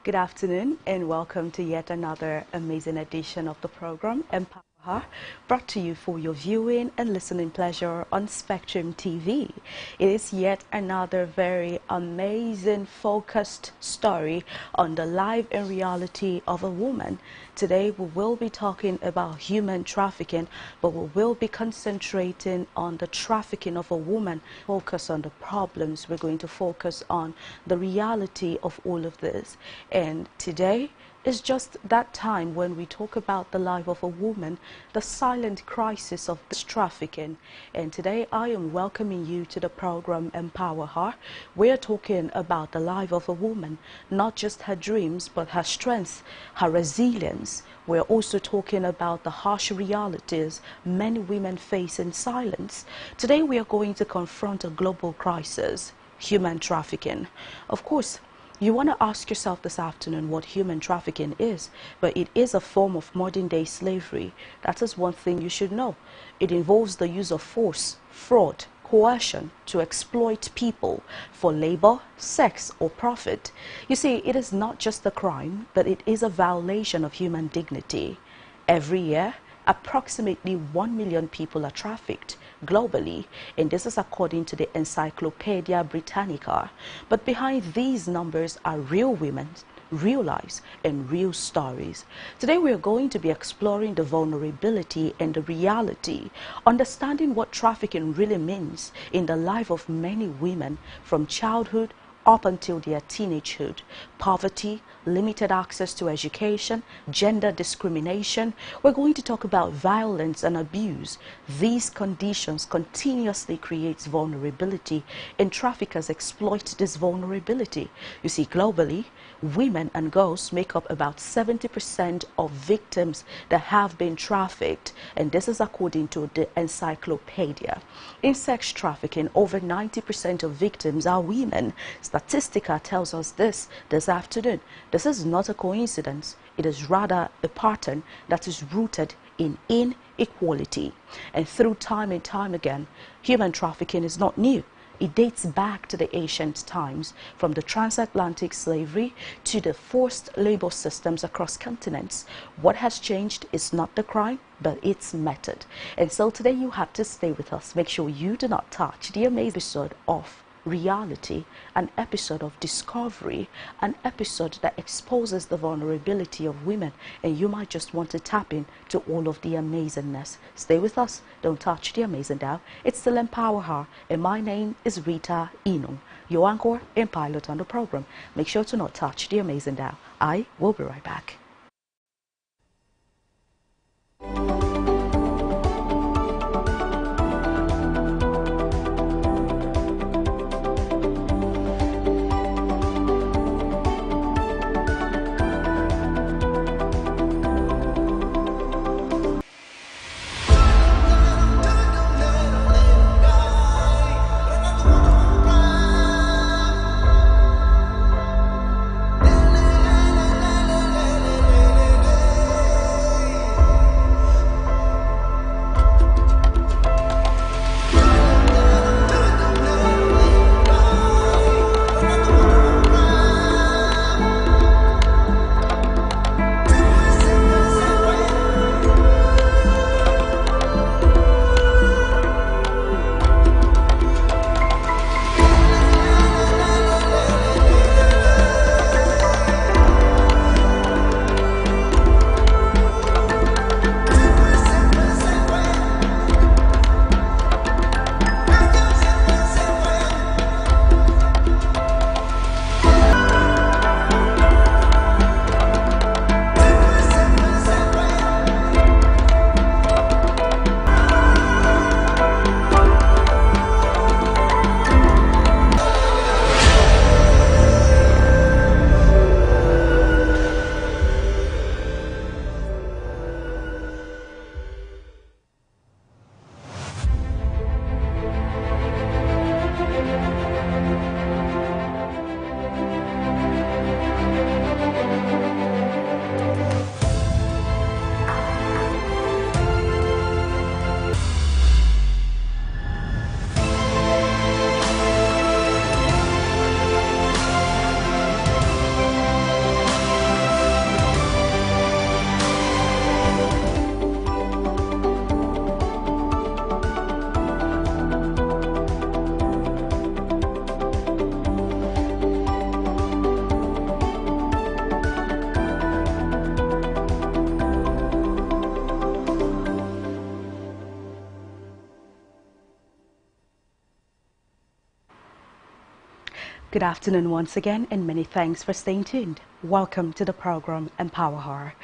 Good afternoon and welcome to yet another amazing edition of the program Empower Her, brought to you for your viewing and listening pleasure on Spectrum TV. It is yet another very amazing focused story on the life and reality of a woman. Today we will be talking about human trafficking, but we will be concentrating on the trafficking of a woman. Focus on the problems. We're going to focus on the reality of all of this. And today is just that time when we talk about the life of a woman, the silent crisis of this trafficking. And today I am welcoming you to the program Empower Her. We're talking about the life of a woman, not just her dreams, but her strength, her resilience. We're also talking about the harsh realities many women face in silence. Today we are going to confront a global crisis, human trafficking. Of course, you want to ask yourself this afternoon what human trafficking is, but it is a form of modern-day slavery. That is one thing you should know. It involves the use of force, fraud, coercion to exploit people for labor, sex, or profit. You see, it is not just a crime, but it is a violation of human dignity. Every year, approximately 1 million people are trafficked globally, and this is according to the Encyclopedia Britannica. But behind these numbers are real women, real lives, and real stories. Today we are going to be exploring the vulnerability and the reality, understanding what trafficking really means in the life of many women from childhood up until their teenagehood. Poverty, limited access to education, gender discrimination. We're going to talk about violence and abuse. These conditions continuously create vulnerability, and traffickers exploit this vulnerability. You see, globally, women and girls make up about 70% of victims that have been trafficked, and this is according to the encyclopedia. In sex trafficking, over 90% of victims are women. Statistica tells us this afternoon. This is not a coincidence. It is rather a pattern that is rooted in inequality. And through time and time again, human trafficking is not new. It dates back to the ancient times, from the transatlantic slavery to the forced labor systems across continents. What has changed is not the crime, but its method. And so today you have to stay with us. Make sure you do not touch the amazing episode of reality, an episode of discovery, an episode that exposes the vulnerability of women, and you might just want to tap in to all of the amazingness. Stay with us, don't touch the amazing dial. It's still Empower Her, and my name is Rita Inung, your anchor and pilot on the program. Make sure to not touch the amazing dial. I will be right back. Good afternoon once again, and many thanks for staying tuned. Welcome to the program Empower Her.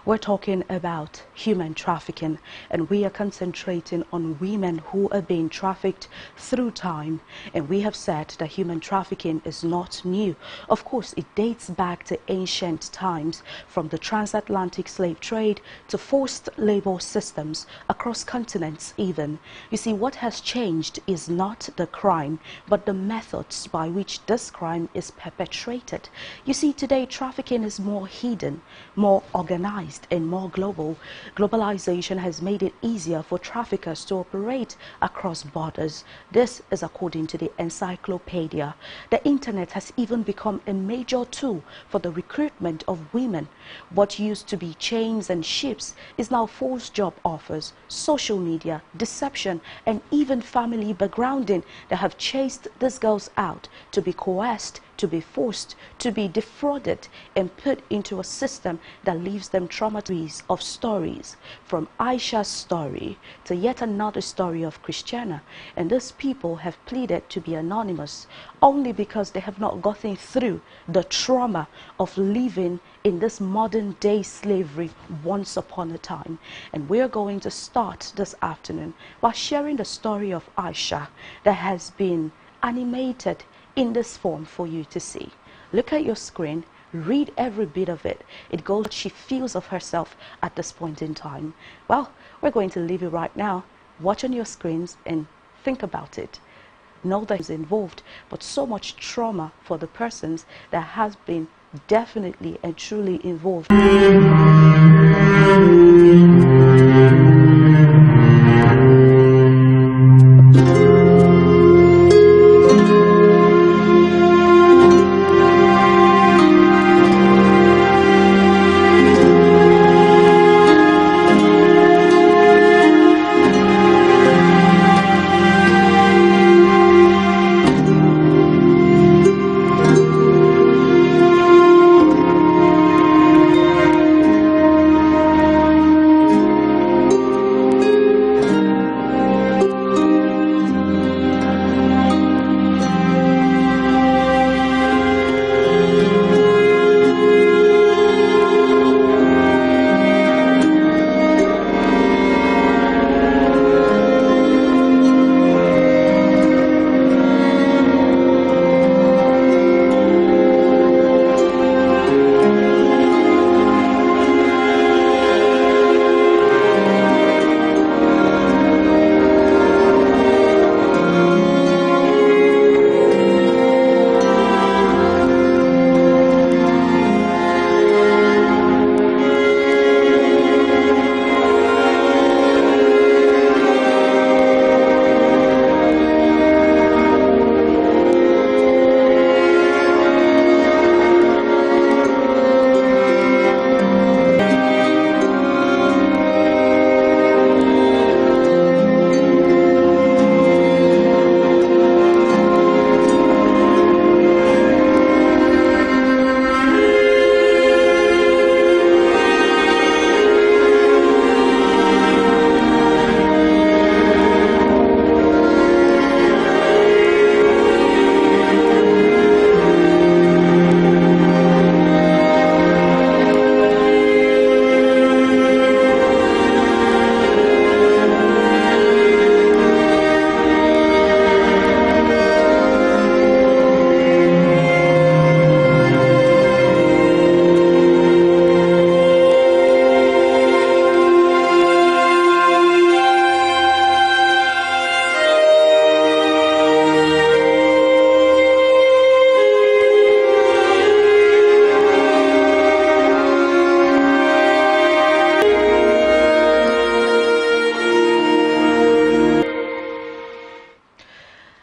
We're talking about human trafficking, and we are concentrating on women who are being trafficked through time. And we have said that human trafficking is not new. Of course, it dates back to ancient times, from the transatlantic slave trade to forced labor systems across continents even. You see, what has changed is not the crime, but the methods by which this crime is perpetrated. You see, today trafficking is more hidden, more organized, and more global. Globalization has made it easier for traffickers to operate across borders. This is according to the encyclopedia. The internet has even become a major tool for the recruitment of women. What used to be chains and ships is now forced job offers, social media, deception, and even family backgrounding that have chased these girls out to be coerced, to be forced, to be defrauded, and put into a system that leaves them traumatized of stories, from Aisha's story to yet another story of Christiana. And these people have pleaded to be anonymous only because they have not gotten through the trauma of living in this modern day slavery once upon a time. And we're going to start this afternoon by sharing the story of Aisha that has been animated in this form for you to see. Look at your screen, read every bit of it. It goes what she feels of herself at this point in time. Well, we're going to leave it right now. Watch on your screens and think about it. Know that it's involved, but so much trauma for the persons that has been definitely and truly involved.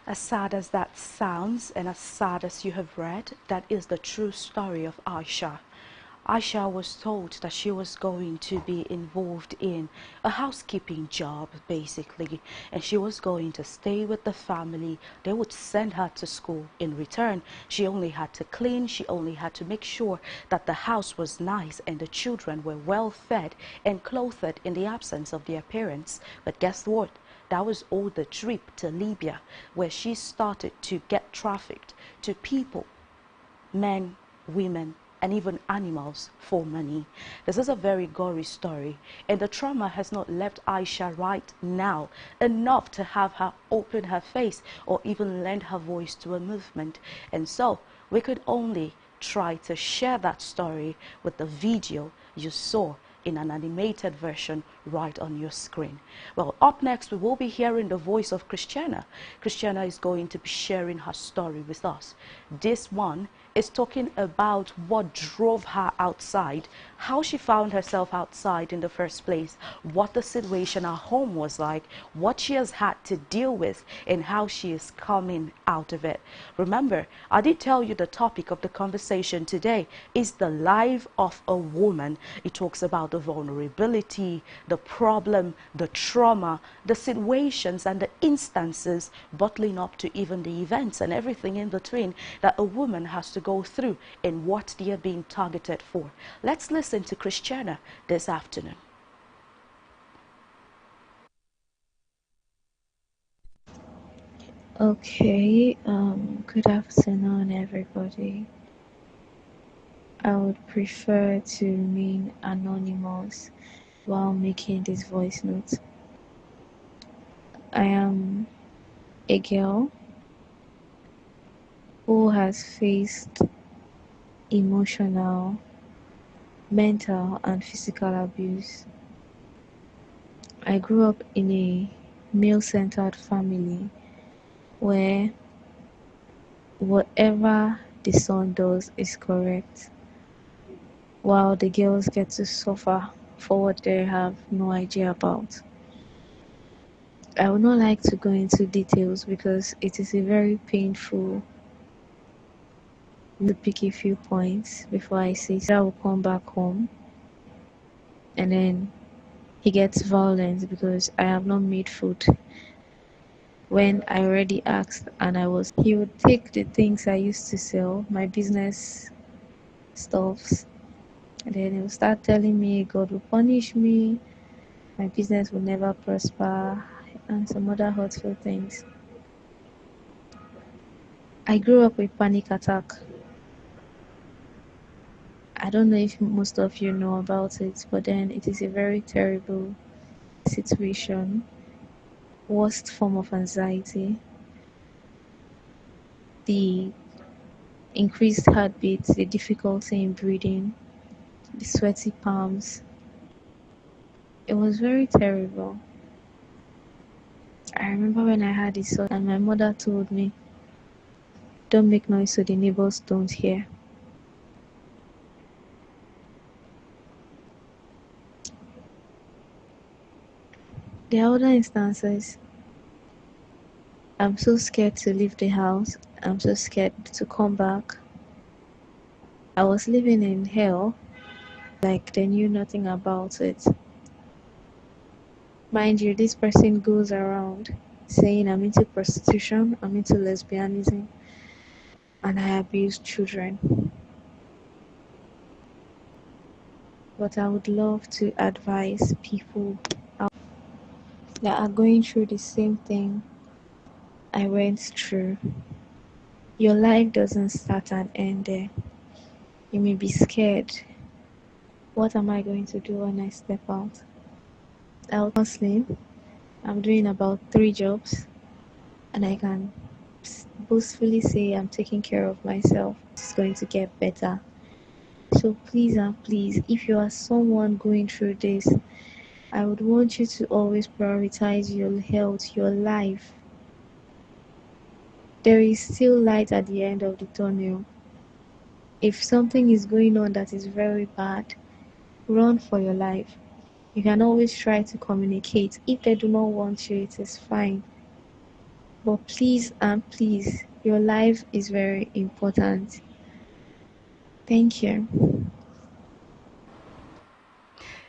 As sad as that sounds, and as sad as you have read, that is the true story of Aisha. Aisha was told that she was going to be involved in a housekeeping job, basically, and she was going to stay with the family. They would send her to school. In return, she only had to clean, she only had to make sure that the house was nice and the children were well fed and clothed in the absence of their parents. But guess what? That was all the trip to Libya, where she started to get trafficked, to people, men, women, and even animals for money. This is a very gory story, and the trauma has not left Aisha right now enough to have her open her face or even lend her voice to a movement. And so we could only try to share that story with the video you saw in an animated version right on your screen. Well, up next we will be hearing the voice of Christiana. Christiana is going to be sharing her story with us. This one is talking about what drove her outside, how she found herself outside in the first place, what the situation at home was like, what she has had to deal with, and how she is coming out of it. Remember, I did tell you the topic of the conversation today is the life of a woman. It talks about the vulnerability, the problem, the trauma, the situations and the instances bottling up to even the events and everything in between that a woman has to go through and what they are being targeted for. Let's listen to Christiana this afternoon. Okay, good afternoon, everybody. I would prefer to remain anonymous while making this voice note. I am a girl who has faced emotional, mental, and physical abuse. I grew up in a male-centered family where whatever the son does is correct, while the girls get to suffer for what they have no idea about. I would not like to go into details because it is a very painful. To pick a few points before I say I will come back home, and then he gets violent because I have not made food when I already asked, and he would take the things I used to sell, my business stuffs, and then he would start telling me God will punish me, my business will never prosper, and some other hurtful things. I grew up with panic attack. I don't know if most of you know about it, but then it is a very terrible situation, worst form of anxiety. The increased heartbeat, the difficulty in breathing, the sweaty palms. It was very terrible. I remember when I had this and my mother told me, don't make noise so the neighbors don't hear. There are other instances. I'm so scared to leave the house. I'm so scared to come back. I was living in hell, like they knew nothing about it. Mind you, this person goes around saying I'm into prostitution, I'm into lesbianism, and I abuse children. But I would love to advise people that are going through the same thing I went through. Your life doesn't start and end there. You may be scared. What am I going to do when I step out? I'm hustling. I'm doing about 3 jobs, and I can boastfully say I'm taking care of myself. It's going to get better. So please and please, if you are someone going through this, I would want you to always prioritize your health, your life. There is still light at the end of the tunnel. If something is going on that is very bad, run for your life. You can always try to communicate. If they do not want you, it is fine. But please and please, your life is very important. Thank you.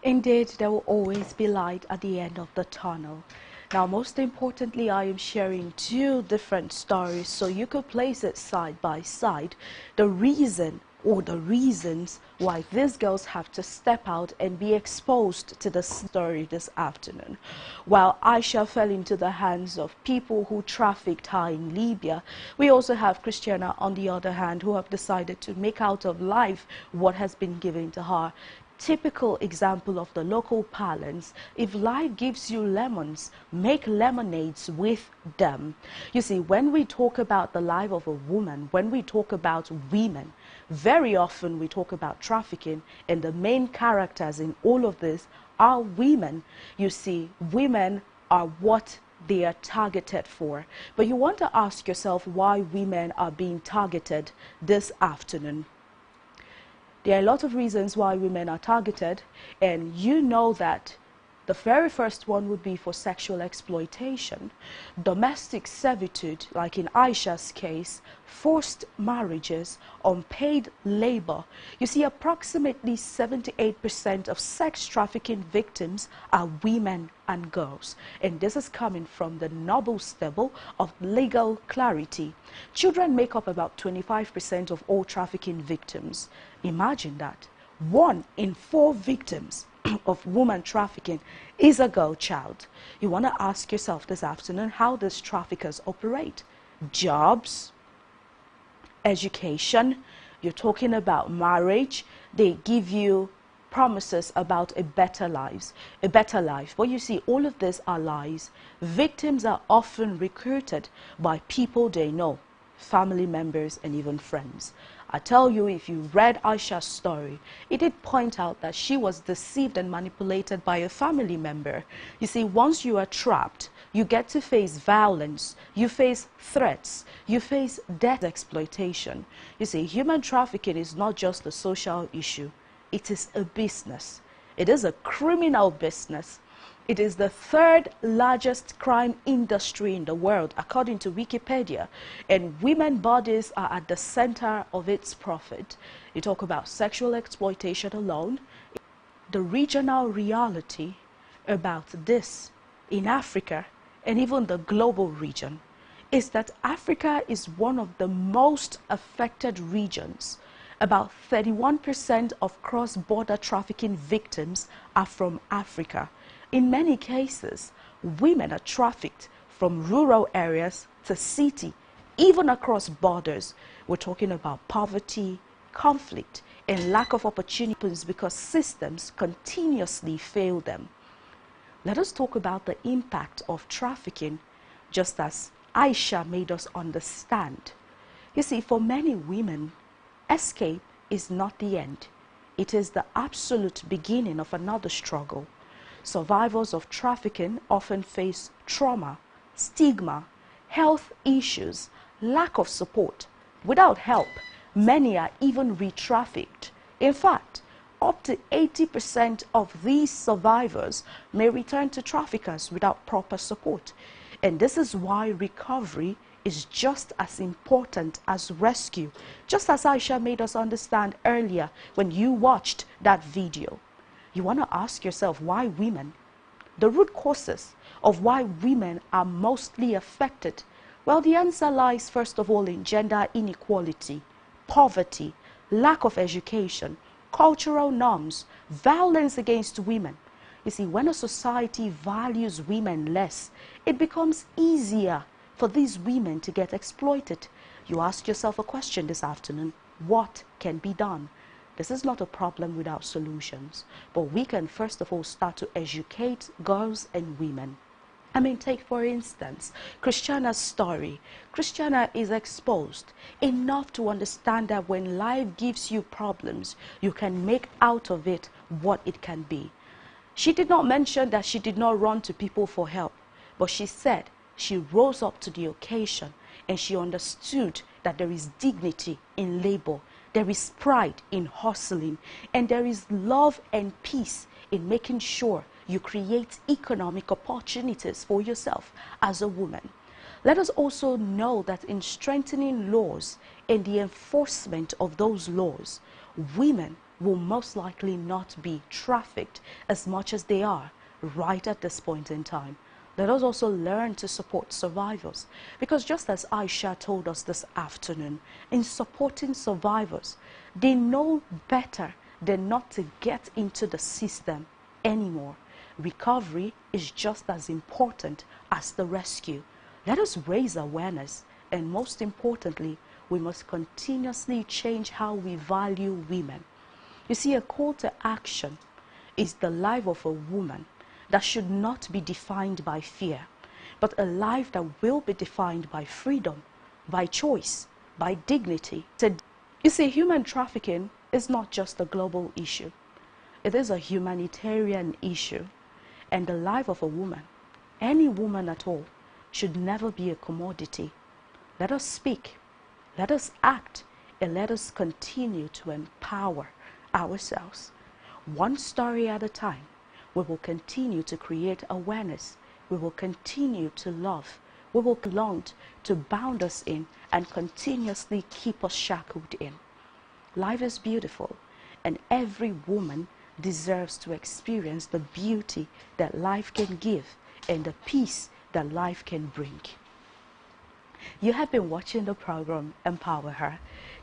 Indeed, there will always be light at the end of the tunnel. Now, most importantly, I am sharing 2 different stories so you could place it side by side. The reason or the reasons why these girls have to step out and be exposed to the story this afternoon. While Aisha fell into the hands of people who trafficked her in Libya, we also have Christiana, on the other hand, who have decided to make out of life what has been given to her. Typical example of the local parlance: if life gives you lemons, make lemonades with them. You see, when we talk about the life of a woman, when we talk about women, very often we talk about trafficking, and the main characters in all of this are women. You see, women are what they are targeted for. But you want to ask yourself why women are being targeted this afternoon. There are a lot of reasons why women are targeted, and you know that the very first one would be for sexual exploitation, domestic servitude, like in Aisha's case, forced marriages, unpaid labor. You see, approximately 78% of sex trafficking victims are women and girls, and this is coming from the noble stable of legal clarity. Children make up about 25% of all trafficking victims. Imagine that. 1 in 4 victims of woman trafficking is a girl child. You want to ask yourself this afternoon, how these traffickers operate? Jobs, education, you're talking about marriage, they give you promises about a better life. But you see, all of these are lies. Victims are often recruited by people they know, family members and even friends. I tell you, if you read Aisha's story, it did point out that she was deceived and manipulated by a family member. You see, once you are trapped, you get to face violence, you face threats, you face death, exploitation. You see, human trafficking is not just a social issue, it is a business. It is a criminal business. It is the 3rd largest crime industry in the world, according to Wikipedia, and women's bodies are at the center of its profit. You talk about sexual exploitation alone. The regional reality about this in Africa and even the global region is that Africa is one of the most affected regions. About 31% of cross-border trafficking victims are from Africa. In many cases, women are trafficked from rural areas to city, even across borders. We're talking about poverty, conflict, and lack of opportunities because systems continuously fail them. Let us talk about the impact of trafficking, just as Aisha made us understand. You see, for many women, escape is not the end. It is the absolute beginning of another struggle. Survivors of trafficking often face trauma, stigma, health issues, lack of support. Without help, many are even re-trafficked. In fact, up to 80% of these survivors may return to traffickers without proper support. And this is why recovery is just as important as rescue, just as Aisha made us understand earlier when you watched that video. You want to ask yourself, why women? The root causes of why women are mostly affected. Well, the answer lies first of all in gender inequality, poverty, lack of education, cultural norms, violence against women. You see, when a society values women less, it becomes easier for these women to get exploited. You ask yourself a question this afternoon: what can be done? This is not a problem without solutions, but we can first of all start to educate girls and women. I mean, take for instance Christiana's story. Christiana is exposed enough to understand that when life gives you problems, you can make out of it what it can be. She did not mention that she did not run to people for help, but she said she rose up to the occasion and she understood that there is dignity in labor, there is pride in hustling, and there is love and peace in making sure you create economic opportunities for yourself as a woman. Let us also know that in strengthening laws and the enforcement of those laws, women will most likely not be trafficked as much as they are right at this point in time. Let us also learn to support survivors, because just as Aisha told us this afternoon, in supporting survivors, They know better than not to get into the system anymore. Recovery is just as important as the rescue. Let us raise awareness, and most importantly, we must continuously change how we value women. You see, a call to action is the life of a woman that should not be defined by fear, but a life that will be defined by freedom, by choice, by dignity. You see, human trafficking is not just a global issue. It is a humanitarian issue. And the life of a woman, any woman at all, should never be a commodity. Let us speak, let us act, and let us continue to empower ourselves. One story at a time, we will continue to create awareness. We will continue to love. We will long to bound us in and continuously keep us shackled in. Life is beautiful, and every woman deserves to experience the beauty that life can give and the peace that life can bring. You have been watching the program Empower Her.